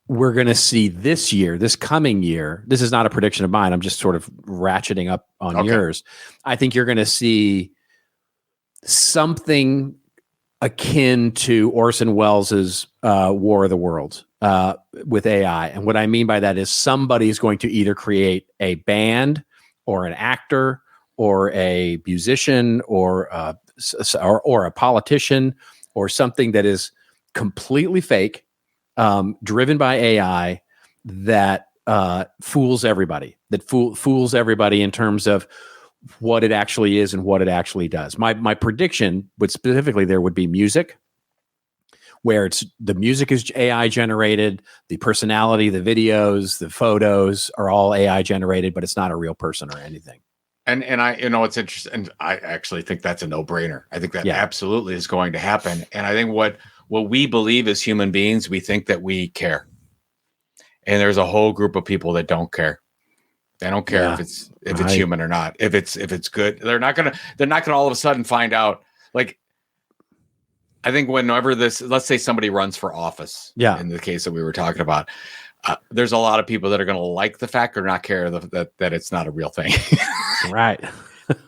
we're going to see this coming year. This is not a prediction of mine. I'm just sort of ratcheting up on yours. I think you're going to see something akin to Orson Welles' War of the Worlds with AI. And what I mean by that is somebody's going to either create a band or an actor or a musician or a politician or something that is completely fake, driven by AI that fools everybody, fools everybody in terms of what it actually is and what it actually does. My prediction would specifically there would be music, where the music is AI generated, the personality, the videos, the photos are all AI generated, but it's not a real person or anything. And it's interesting. And I actually think that's a no-brainer. I think that absolutely is going to happen. And I think what we believe as human beings, we think that we care. And there's a whole group of people that don't care. They don't care if it's human or not. If it's good, they're not gonna all of a sudden find out. Like, I think whenever let's say somebody runs for office, in the case that we were talking about, there's a lot of people that are going to like the fact or not care that it's not a real thing. Right?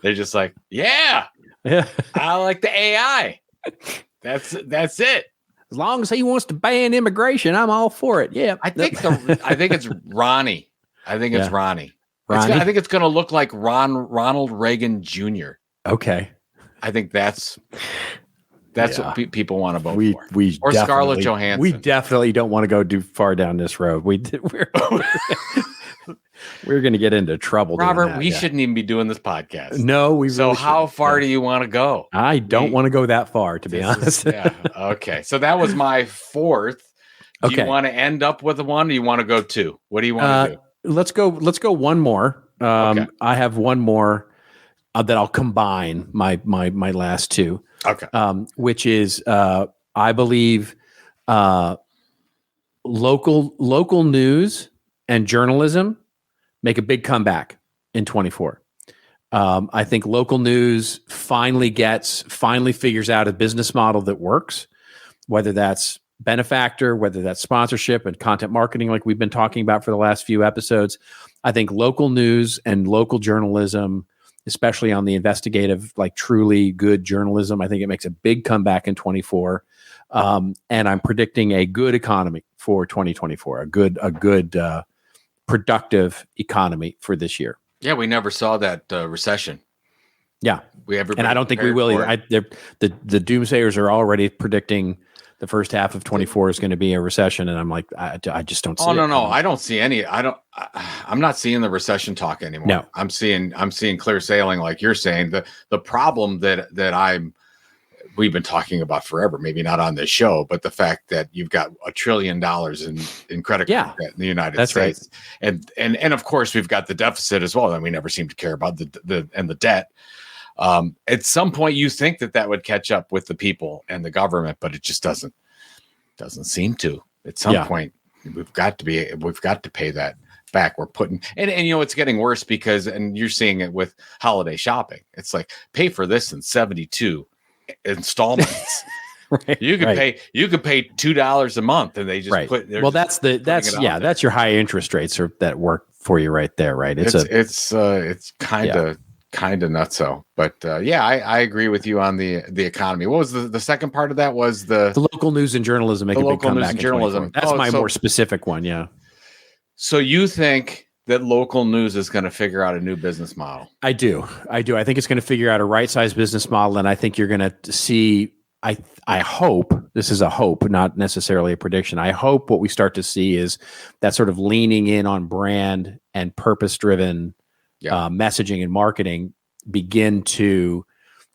They're just like, yeah, I like the AI. That's it. As long as he wants to ban immigration, I'm all for it. Yeah, I think it's Ronnie. I think it's Ronnie. I think it's going to look like Ronald Reagan Jr. Okay. I think that's what people want to vote for. Or Scarlett Johansson. We definitely don't want to go too far down this road. We're going to get into trouble. Robert, we shouldn't even be doing this podcast. No, we. So really how far do you want to go? I don't want to go that far, to be honest. Okay. So that was my fourth. Do you want to end up with one, or you want to go two? What do you want to do? Let's go one more. I have one more that I'll combine my last two. Okay. Which is I believe local news and journalism make a big comeback in 24. I think local news finally figures out a business model that works, whether that's benefactor, whether that's sponsorship and content marketing, like we've been talking about for the last few episodes. I think local news and local journalism, especially on the investigative, like truly good journalism, I think it makes a big comeback in 24. And I'm predicting a good economy for 2024, a good productive economy for this year. Yeah, we never saw that recession. Yeah, and I don't think we will either. The doomsayers are already predicting the first half of 24 is going to be a recession, and I'm like, I just don't see. No, I don't see any. I'm not seeing the recession talk anymore. No, I'm seeing clear sailing, like you're saying. The problem that we've been talking about forever, maybe not on this show, but the fact that you've got $1 trillion in credit card debt in the United States, right. and of course we've got the deficit as well, and we never seem to care about the debt. At some point you think that would catch up with the people and the government, but it just doesn't seem to. At some point we've got to pay that back. We're putting, and it's getting worse because, and you're seeing it with holiday shopping. It's like, pay for this in 72 installments. Right, you could pay $2 a month, and they just put. Well, that's your high interest rates that work for you right there, right? It's kind of nutso, but I agree with you on the economy. What was the second part of that? Was the local news and journalism make a big comeback in journalism? That's my more specific one. Yeah. So you think that local news is going to figure out a new business model? I do. I think it's going to figure out a right-sized business model, and I think you're going to see. I hope, this is a hope, not necessarily a prediction. I hope what we start to see is that sort of leaning in on brand and purpose-driven messaging and marketing begin to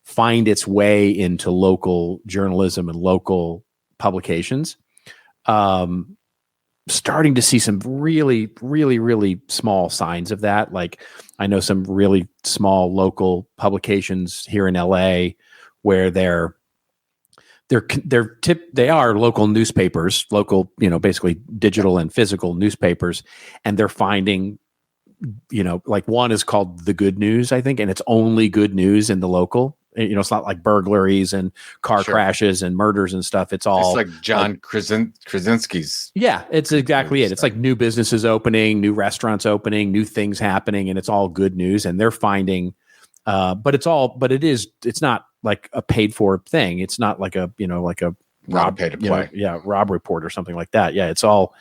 find its way into local journalism and local publications. Starting to see some really, really, really small signs of that. Like I know some really small local publications here in LA where they are local newspapers, local, basically digital and physical newspapers. And they're finding, like one is called The Good News, I think, and it's only good news in the local. It's not like burglaries and car crashes and murders and stuff. It's all like John Krasinski's. Yeah, it's exactly it. It's like new businesses opening, new restaurants opening, new things happening, and it's all good news. And they're finding, but it's not like a paid for thing. It's not like a Rob pay to play. Rob Report or something like that. Yeah, it's all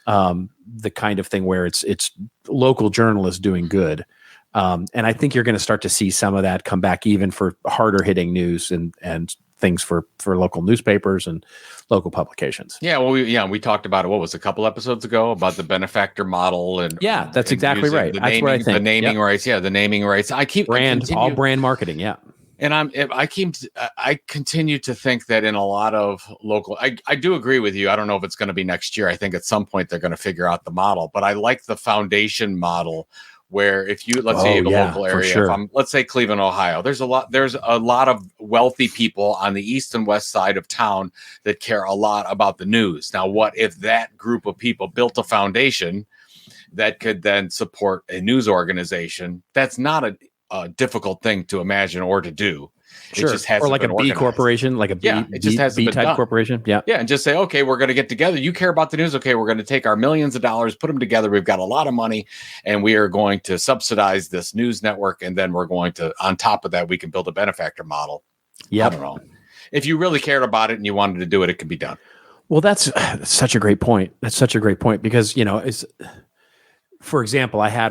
the kind of thing where it's local journalists doing good. And I think you're going to start to see some of that come back even for harder hitting news and things for local newspapers and local publications. Yeah. Well, we talked about it. What was a couple episodes ago about the benefactor model and that's exactly right. That's what I think. The naming rights. Yeah. The naming rights. All brand marketing. Yeah. And I continue to think that in a lot of local, I do agree with you. I don't know if it's going to be next year. I think at some point they're going to figure out the model, but I like the foundation model where if you, let's say you have a local area, sure. Let's say Cleveland, Ohio, there's a lot of wealthy people on the east and west side of town that care a lot about the news. Now, what if that group of people built a foundation that could then support a news organization? That's not a difficult thing to imagine or to do. Sure. It just has or like a B organized. Corporation, like a B, it just has B type done. Corporation. Yeah. Yeah. And just say, okay, we're going to get together. You care about the news. Okay. We're going to take our millions of dollars, put them together. We've got a lot of money and we are going to subsidize this news network. And then we're going to, on top of that, we can build a benefactor model. Yeah. I don't know. If you really cared about it and you wanted to do it, it could be done. Well, that's such a great point. That's such a great point because, for example, I had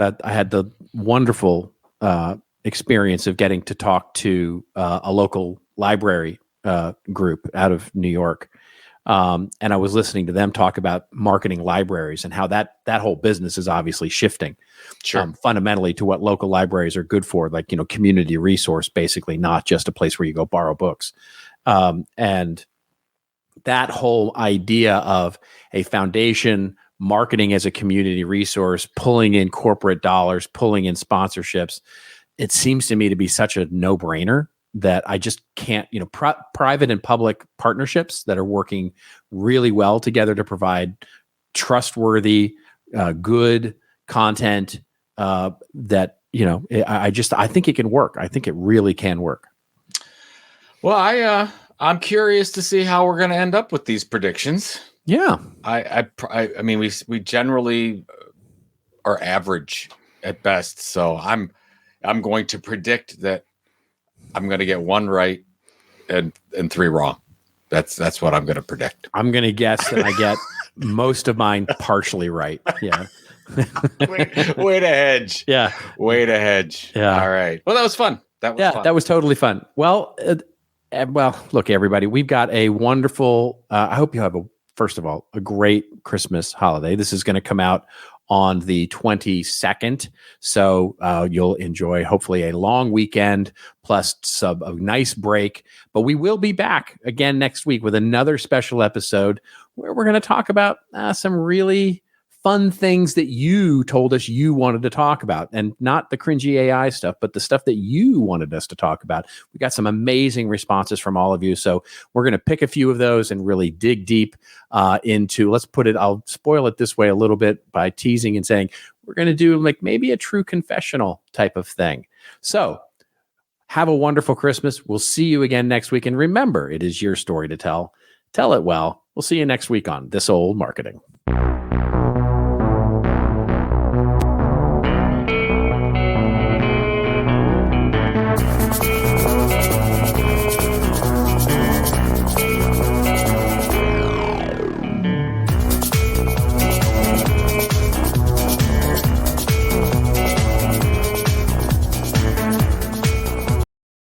the wonderful, experience of getting to talk to a local library group out of New York. And I was listening to them talk about marketing libraries and how that whole business is obviously shifting fundamentally to what local libraries are good for, like, community resource, basically, not just a place where you go borrow books. And that whole idea of a foundation marketing as a community resource, pulling in corporate dollars, pulling in sponsorships, it seems to me to be such a no-brainer that I just can't, private and public partnerships that are working really well together to provide trustworthy, good content that, I think it can work. I think it really can work. Well, I'm curious to see how we're going to end up with these predictions. Yeah. I mean, we generally are average at best. So I'm going to predict that I'm going to get one right and three wrong. That's what I'm going to predict. I'm going to guess that I get most of mine partially right. Yeah. Way to hedge. Yeah. Way to hedge. Yeah. All right. Well, that was fun. That was totally fun. Well, look, everybody, we've got a wonderful, I hope you have first of all, a great Christmas holiday. This is going to come out on the 22nd. So you'll enjoy hopefully a long weekend plus a nice break. But we will be back again next week with another special episode where we're going to talk about some really fun things that you told us you wanted to talk about, and not the cringy AI stuff, but the stuff that you wanted us to talk about. We got some amazing responses from all of you. So we're going to pick a few of those and really dig deep into, I'll spoil it this way a little bit by teasing and saying, we're going to do like maybe a true confessional type of thing. So have a wonderful Christmas. We'll see you again next week. And remember, it is your story to tell. Tell it well. We'll see you next week on This Old Marketing.